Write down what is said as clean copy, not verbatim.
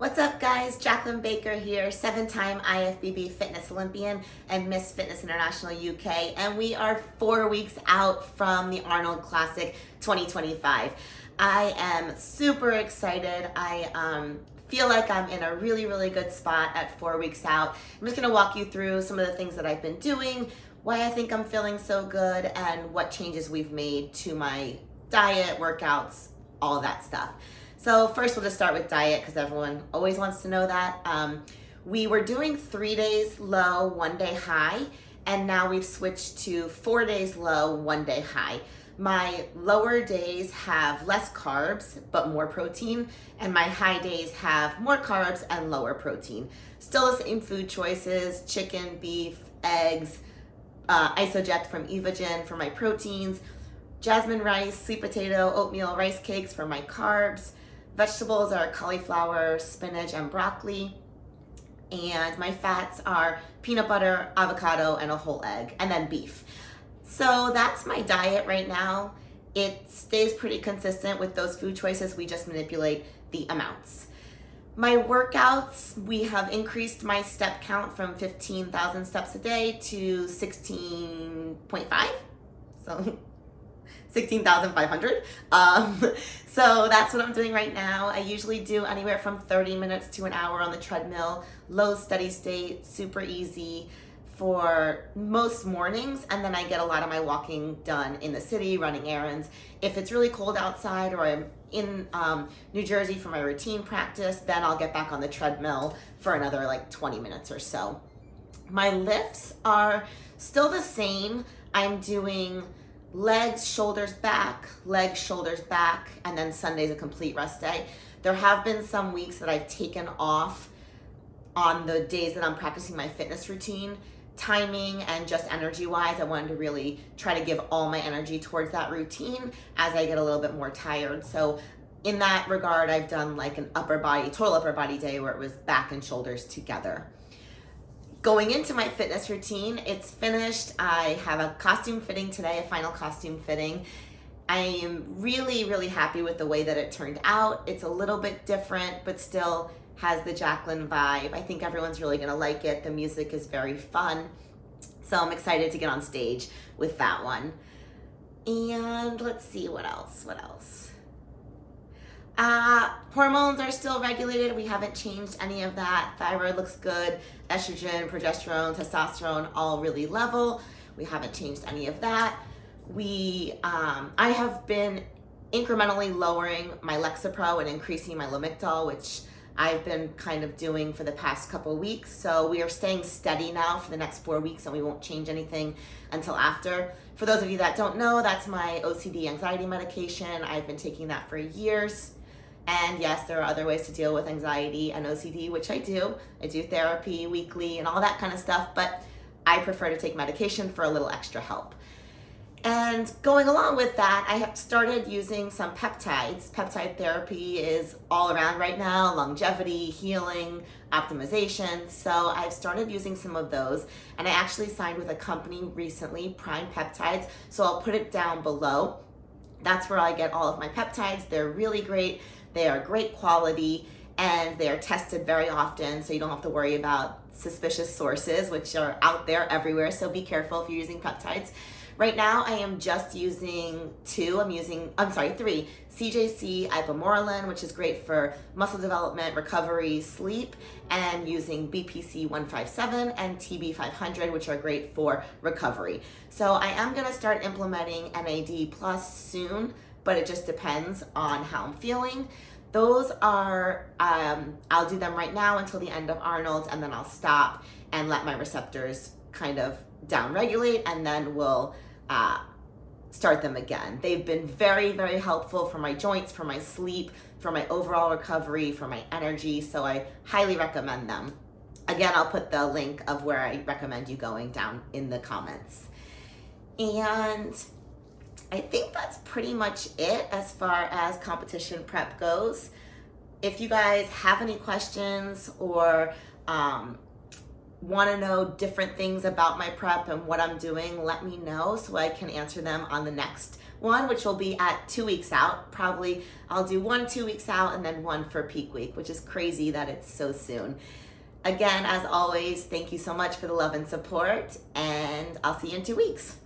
What's up guys, Jaclyn Baker here, 7-time IFBB Fitness Olympian and Miss Fitness International UK, and we are 4 weeks out from the Arnold Classic 2025. I am super excited. I feel like I'm in a really good spot at 4 weeks out. I'm just gonna walk you through some of the things that I've been doing, why I think I'm feeling so good, and what changes we've made to my diet, workouts, all that stuff. So first we'll just start with diet because everyone always wants to know that. We were doing 3 days low, 1 day high, and now we've switched to 4 days low, 1 day high. My lower days have less carbs but more protein, and my high days have more carbs and lower protein. Still the same food choices: chicken, beef, eggs, XOXO Jac from EVOGEN for my proteins, jasmine rice, sweet potato, oatmeal, rice cakes for my carbs. Vegetables are cauliflower, spinach, and broccoli. And my fats are peanut butter, avocado, and a whole egg, and then beef. So that's my diet right now. It stays pretty consistent with those food choices. We just manipulate the amounts. My workouts, we have increased my step count from 15,000 steps a day to 16.5. So 16,500. So that's what I'm doing right now. I usually do anywhere from 30 minutes to an hour on the treadmill, low steady state, super easy for most mornings, and then I get a lot of my walking done in the city, running errands. If it's really cold outside or I'm in New Jersey for my routine practice, then I'll get back on the treadmill for another like 20 minutes or so. My lifts are still the same. I'm doing legs, shoulders, back, legs, shoulders, back, and then Sunday's a complete rest day. There have been some weeks that I've taken off on the days that I'm practicing my fitness routine. Timing and just energy-wise, I wanted to really try to give all my energy towards that routine as I get a little bit more tired. So in that regard, I've done like an total upper body day where it was back and shoulders together. Going into my fitness routine, it's finished. I have a costume fitting today, a final costume fitting. I am really happy with the way that it turned out. It's a little bit different, but still has the Jaclyn vibe. I think everyone's really gonna like it. The music is very fun. So I'm excited to get on stage with that one. And let's see, what else? Hormones are still regulated. We haven't changed any of that. Thyroid looks good. Estrogen, progesterone, testosterone, all really level. We haven't changed any of that. I have been incrementally lowering my Lexapro and increasing my Lamictal, which I've been kind of doing for the past couple weeks. So we are staying steady now for the next 4 weeks, and we won't change anything until after. For those of you that don't know, that's my OCD anxiety medication. I've been taking that for years. And yes, there are other ways to deal with anxiety and OCD, which I do. I do therapy weekly and all that kind of stuff, but I prefer to take medication for a little extra help. And going along with that, I have started using some peptides. Peptide therapy is all around right now: longevity, healing, optimization. So I've started using some of those, and I actually signed with a company recently, Prime Peptides, so I'll put it down below. That's where I get all of my peptides. They're really great. They are great quality, and they are tested very often, so you don't have to worry about suspicious sources, which are out there everywhere. So be careful if you're using peptides. Right now, I am just using three. CJC ipamorelin, which is great for muscle development, recovery, sleep, and using BPC 157 and TB 500, which are great for recovery. So I am gonna start implementing NAD plus soon, but it just depends on how I'm feeling. Those are, I'll do them right now until the end of Arnold's, and then I'll stop and let my receptors kind of downregulate, and then we'll start them again. They've been very helpful for my joints, for my sleep, for my overall recovery, for my energy, so I highly recommend them. Again, I'll put the link of where I recommend you going down in the comments. And I think that's pretty much it as far as competition prep goes. If you guys have any questions or want to know different things about my prep and what I'm doing, let me know so I can answer them on the next one, which will be at 2 weeks out. Probably I'll do 1 2 weeks out and then 1 for peak week, which is crazy that it's so soon. Again, as always, thank you so much for the love and support, and I'll see you in 2 weeks.